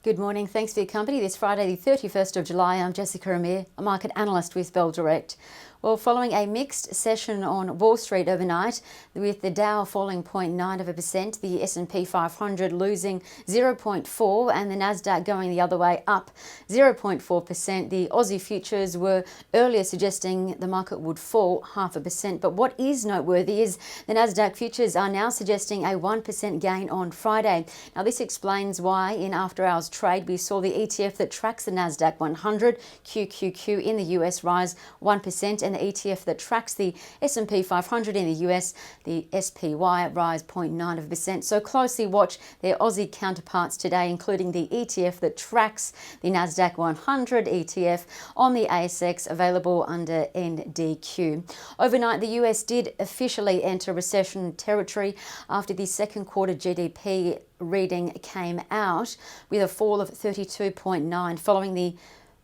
Good morning. Thanks for your company. This Friday, the 31st of July, I'm Jessica Amir, a market analyst with Bell Direct. Well, following a mixed session on Wall Street overnight, with the Dow falling 0.9%, the S&P 500 losing 0.4%, and the Nasdaq going the other way up 0.4%, the Aussie futures were earlier suggesting the market would fall 0.5%. But what is noteworthy is the Nasdaq futures are now suggesting a 1% gain on Friday. Now, this explains why in after-hours trade we saw the ETF that tracks the Nasdaq 100, QQQ in the US, rise 1%, and the ETF that tracks the S&P 500 in the US, the SPY, rise 0.9%. So closely watch their Aussie counterparts today, including the ETF that tracks the Nasdaq 100 ETF on the ASX, available under NDQ. Overnight, the US did officially enter recession territory after the second quarter GDP reading came out with a fall of 32.9 following the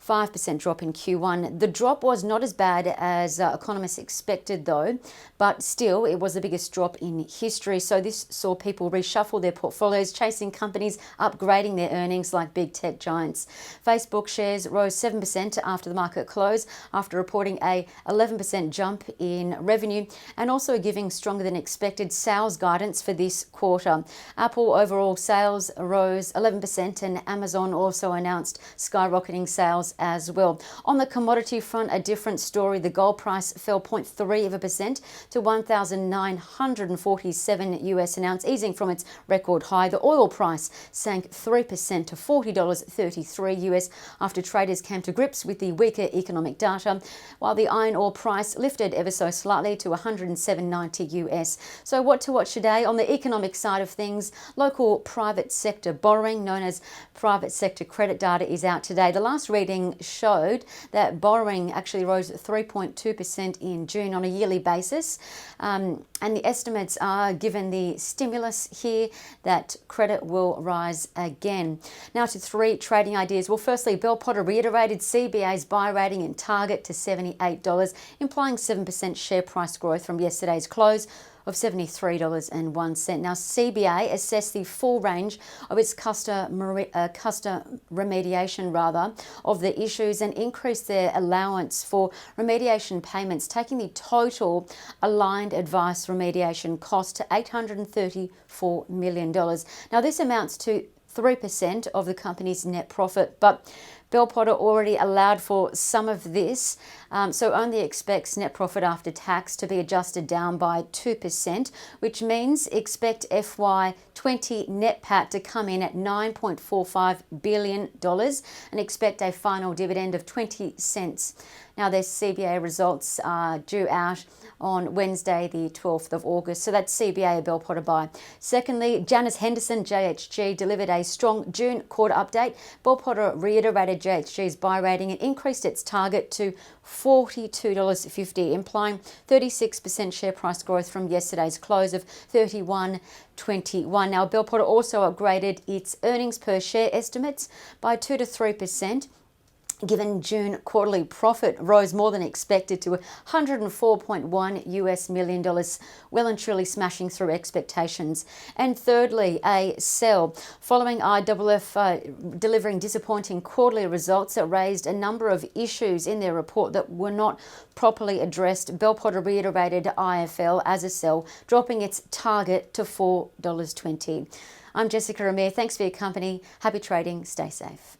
5% drop in Q1. The drop was not as bad as economists expected though, but still it was the biggest drop in history. So this saw people reshuffle their portfolios, chasing companies upgrading their earnings like big tech giants. Facebook shares rose 7% after the market close, after reporting a 11% jump in revenue and also giving stronger than expected sales guidance for this quarter. Apple overall sales rose 11%, and Amazon also announced skyrocketing sales as well. On the commodity front, a different story. The gold price fell 0.3% to $1,947 US an ounce, easing from its record high. The oil price sank 3% to $40.33 US after traders came to grips with the weaker economic data, while the iron ore price lifted ever so slightly to $107.90 US. So what to watch today? On the economic side of things, local private sector borrowing, known as private sector credit data, is out today. The last reading showed that borrowing actually rose 3.2% in June on a yearly basis. And the estimates are, given the stimulus here, that credit will rise again. Now to three trading ideas. Well, firstly, Bell Potter reiterated CBA's buy rating and target to $78, implying 7% share price growth from yesterday's close of $73.01. Now, CBA assessed the full range of its customer remediation of the issues and increased their allowance for remediation payments, taking the total aligned advice remediation cost to $834 million. Now, this amounts to 3% of the company's net profit, but Bell Potter already allowed for some of this, so only expects net profit after tax to be adjusted down by 2%, which means expect FY20 net PAT to come in at $9.45 billion and expect a final dividend of 20 cents. Now, their CBA results are due out on Wednesday, the 12th of August. So that's CBA, a Bell Potter buy. Secondly, Janus Henderson, JHG, delivered a strong June quarter update. Bell Potter reiterated JHG's buy rating and increased its target to $42.50, implying 36% share price growth from yesterday's close of $31.21. Now, Bell Potter also upgraded its earnings per share estimates by 2 to 3%. Given June quarterly profit rose more than expected to $104.1 million, well and truly smashing through expectations. And thirdly, a sell. Following IOOF delivering disappointing quarterly results that raised a number of issues in their report that were not properly addressed, Bell Potter reiterated IFL as a sell, dropping its target to $4.20. I'm Jessica Amir. Thanks for your company. Happy trading. Stay safe.